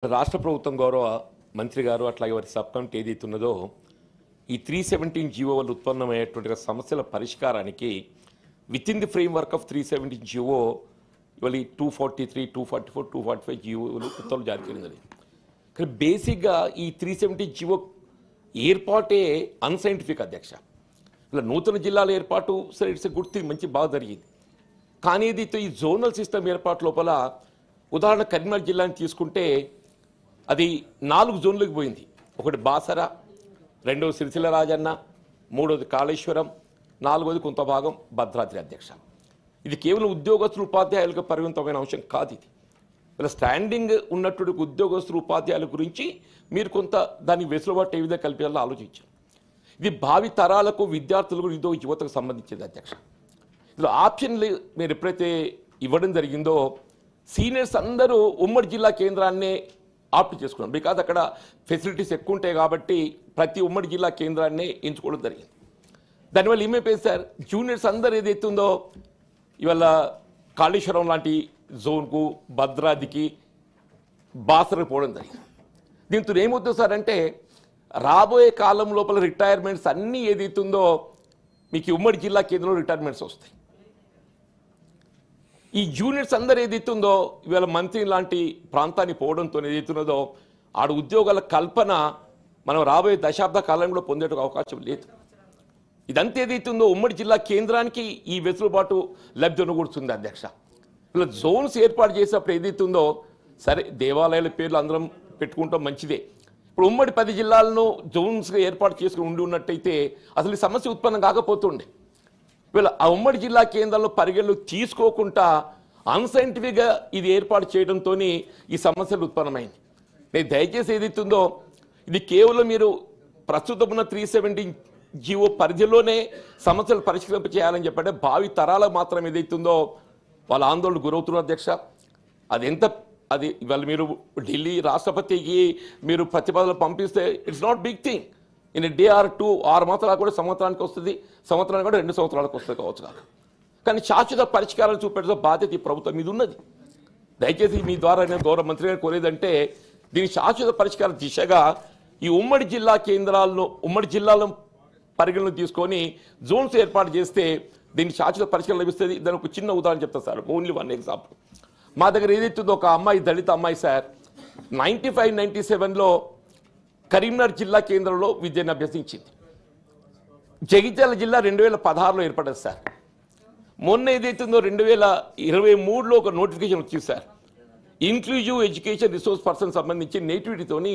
రాష్ట్ర ప్రభుత్వం గౌరవ మంత్రి గారు అట్లాగే వారి సబ్ కమిటీ ఏదైతే ఉన్నదో ఈ 317 జీవో వల్ల ఉత్పన్నమయ్యేటువంటి సమస్యల పరిష్కారానికి with in the frame work of 317 GO ఇవాళ 243 244 245 జీవోలు ఉత్తర్వులు జారీ చేయడం. కానీ బేసిక్గా ఈ 317 జీవో ఏర్పాటే అన్సైంటిఫిక్ అధ్యక్ష. ఇలా నూతన జిల్లాల ఏర్పాటు సరే ఇట్స్ గుడ్ థింగ్, మంచి బాగా జరిగింది. కానీ ఇది ఈ జోనల్ సిస్టమ్ ఏర్పాటు లోపల ఉదాహరణ కరీంనగర్ జిల్లాని తీసుకుంటే అది 4 జోన్లకు పోయింది. ఒకటి బాసర, రెండవది సిరిసిల్ల రాజన్న, మూడవది కాళేశ్వరం, నాలుగవది కొంత భాగం భద్రాద్రి అధ్యక్ష. ఇది కేవలం ఉద్యోగస్తులు ఉపాధ్యాయులకు పరిమితమైన అంశం కాదు. ఇది ఇలా స్టాండింగ్ ఉన్నటువంటి ఉద్యోగస్తులు ఉపాధ్యాయుల గురించి మీరు కొంత దాన్ని వెసులుబాటు ఏ విధంగా కల్పించాలో ఆలోచించారు. ఇది భావి తరాలకు విద్యార్థులకు నిరుద్యోగ యువతకు సంబంధించింది అధ్యక్ష. ఇలా ఆప్షన్లు మీరు ఎప్పుడైతే ఇవ్వడం జరిగిందో సీనియర్స్ అందరూ ఉమ్మడి జిల్లా కేంద్రాన్నే ఆప్ట్ చేసుకున్నాం. బికాజ్ అక్కడ ఫెసిలిటీస్ ఎక్కువ ఉంటాయి కాబట్టి ప్రతి ఉమ్మడి జిల్లా కేంద్రాన్ని ఎంచుకోవడం జరిగింది. దానివల్ల ఏమైపోయింది సార్, జూనియర్స్ అందరూ ఏదైతే ఉందో ఇవాళ కాళేశ్వరం లాంటి జోన్కు, భద్రాద్రికి, బాసరకు పోవడం జరిగింది. దీంతో ఏమవుతుంది సార్ అంటే రాబోయే కాలం లోపల రిటైర్మెంట్స్ అన్నీ ఏదైతే ఉందో మీకు ఉమ్మడి జిల్లా కేంద్రంలో రిటైర్మెంట్స్ వస్తాయి. ఈ జూనియర్స్ అందరూ ఏదైతే ఉందో ఇవాళ మంత్రి లాంటి ప్రాంతానికి పోవడంతో ఏదైతున్నదో ఆడ ఉద్యోగాల కల్పన మనం రాబోయే దశాబ్ద కాలంలో పొందే అవకాశం లేదు. ఇదంతా ఏదైతుందో ఉమ్మడి జిల్లా కేంద్రానికి ఈ వెసులుబాటు లబ్ధి అనుకూడుతుంది అధ్యక్ష. ఇలా జోన్స్ ఏర్పాటు చేసేటప్పుడు ఏదైతుందో సరే దేవాలయాల పేర్లు అందరం పెట్టుకుంటాం, మంచిదే. ఇప్పుడు ఉమ్మడి 10 జిల్లాలను జోన్స్గా ఏర్పాటు చేసుకుని ఉండి ఉన్నట్టయితే అసలు ఈ సమస్య ఉత్పన్నం కాకపోతుండే. వీళ్ళ ఆ ఉమ్మడి జిల్లా కేంద్రాల్లో పరిగణలు తీసుకోకుండా అన్సైంటిఫిక్గా ఇది ఏర్పాటు చేయడంతో ఈ సమస్యలు ఉత్పన్నమైంది. నేను దయచేసి ఏదైతుందో ఇది కేవలం మీరు ప్రస్తుతం ఉన్న 317 జీవో పరిధిలోనే సమస్యలు పరిష్కరింప చేయాలని చెప్పంటే భావి తరాలకు మాత్రం ఏదైతుందో వాళ్ళ ఆందోళనకు గురవుతున్నారు అధ్యక్ష. అది ఇవాళ మీరు ఢిల్లీ రాష్ట్రపతికి మీరు ప్రతిపాదనలు పంపిస్తే ఇట్స్ నాట్ బిగ్ థింగ్. ఇన్ డే ఆర్ 2 6 మాసాలకు కూడా సంవత్సరానికి వస్తుంది, సంవత్సరానికి కూడా 2 సంవత్సరాలకు వస్తుంది కావచ్చు కాదు. కానీ శాశ్వత పరిష్కారాలు చూపెట్టే బాధ్యత ఈ ప్రభుత్వం మీద ఉన్నది. దయచేసి మీ ద్వారా నేను గౌరవ మంత్రి గారు కోరేదంటే దీని శాశ్వత పరిష్కార దిశగా ఈ ఉమ్మడి జిల్లా కేంద్రాల్లో ఉమ్మడి జిల్లాలో పరిగణలో తీసుకొని జోన్స్ ఏర్పాటు చేస్తే దీనికి శాశ్వత పరిష్కారం లభిస్తుంది. దాని ఒక చిన్న ఉదాహరణ చెప్తాను సార్, ఓన్లీ 1 ఎగ్జాంపుల్. మా దగ్గర ఏదైతుందో ఒక అమ్మాయి, దళిత అమ్మాయి సార్, 95-97లో కరీంనగర్ జిల్లా కేంద్రంలో విద్యను అభ్యసించింది. జగిత్యాల జిల్లా 2016లో ఏర్పడ్డది సార్. మొన్న ఏదైతుందో 2023లో ఒక నోటిఫికేషన్ వచ్చింది sir, inclusive education resource person సంబంధించి నేటివిటీతోని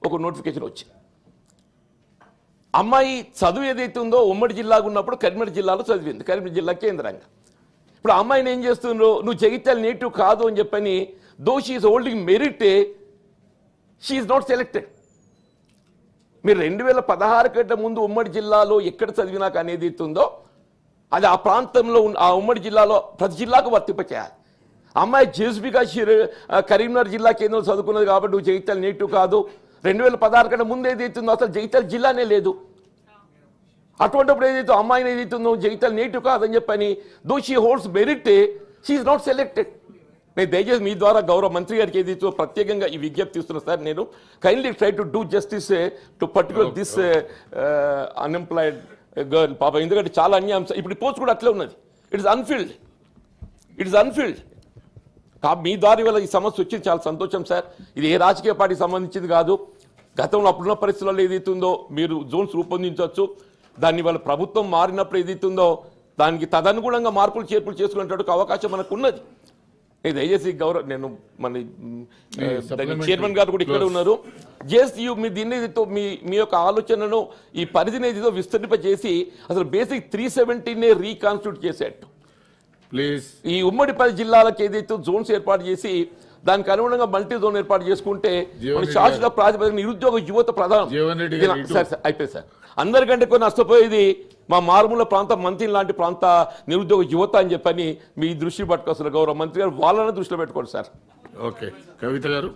ఒక నోటిఫికేషన్ వచ్చింది. అమ్మాయి చదువు ఏదైతే ఉందో ఉమ్మడి జిల్లాగా ఉన్నప్పుడు కరీంనగర్ జిల్లాలో చదివింది, కరీంనగర్ జిల్లా కేంద్రంగా. ఇప్పుడు అమ్మాయిని ఏం చేస్తుండ్రో నువ్వు జగిత్యాల నేటివ్ కాదు అని చెప్పని though she's holding merit she's not selected. మీరు 2016 కంటే ముందు ఉమ్మడి జిల్లాలో ఎక్కడ చదివినా కానీ ఏదైతే ఉందో అది ఆ ప్రాంతంలో ఆ ఉమ్మడి జిల్లాలో ప్రతి జిల్లాకు వర్తింపచేయాలి. అమ్మాయి జేఎస్బీగా కరీంనగర్ జిల్లా కేంద్రంలో చదువుకున్నది కాబట్టి నువ్వు జగిత్యాల నేటివ్ కాదు. 2016 కంటే ముందు ఏదైతుందో అసలు జగిత్యాల జిల్లానే లేదు. అటువంటిప్పుడు ఏదైతే అమ్మాయిని ఏదైతుందో జగిత్యాల నేటివ్ కాదని చెప్పని though she holds merit she's not selected. నేను దయచేసి మీ ద్వారా గౌరవ మంత్రి గారికి ఏదైతే ప్రత్యేకంగా ఈ విజ్ఞప్తి ఇస్తున్నా సార్, నేను kindly try to do justice to particular this unemployed girl పాప. ఎందుకంటే చాలా అన్యాయం ఇప్పుడు పోస్ట్ కూడా అట్లే ఉన్నది. It's unfilled. మీ ద్వారా ఇవాళ ఈ సమస్య వచ్చింది, చాలా సంతోషం సార్. ఇది ఏ రాజకీయ పార్టీకి సంబంధించింది కాదు. గతంలో అప్పుడున్న పరిస్థితుల్లో ఏదైతుందో మీరు జోన్స్ రూపొందించవచ్చు. దాన్ని వాళ్ళ ప్రభుత్వం మారినప్పుడు ఏదైతుందో దానికి తదనుగుణంగా మార్పులు చేర్పులు చేసుకునేటటువంటి అవకాశం మనకు ఉన్నది. దయచేసి గౌరవ నేను మన చైర్మన్ గారు కూడా ఇక్కడ ఉన్నారు. జస్ట్ మీ దీన్ని మీ యొక్క ఆలోచనను ఈ పరిధిని ఏదో విస్తరింపజేసి అసలు బేసిక్ 317 రీకాన్స్టిట్యూట్ చేసేట్టు ప్లీజ్ ఈ ఉమ్మడి 10 జిల్లాలకు ఏదైతే జోన్స్ ఏర్పాటు చేసి దానికి అనుగుణంగా మల్టీ జోన్ ఏర్పాటు చేసుకుంటే శాశ్వత ప్రాతిపదికన నిరుద్యోగ యువత ప్రధానం అయిపోయింది సార్. అందరికంటే కొన్ని నష్టపోయేది మా మారుమూల ప్రాంత మంత్రి లాంటి ప్రాంత నిరుద్యోగ యువత అని చెప్పని మీ దృష్టి పట్టుకొస్తారు గౌరవ మంత్రి గారు, వాళ్ళని దృష్టిలో పెట్టుకోండి సార్. ఓకే, కవిత గారు.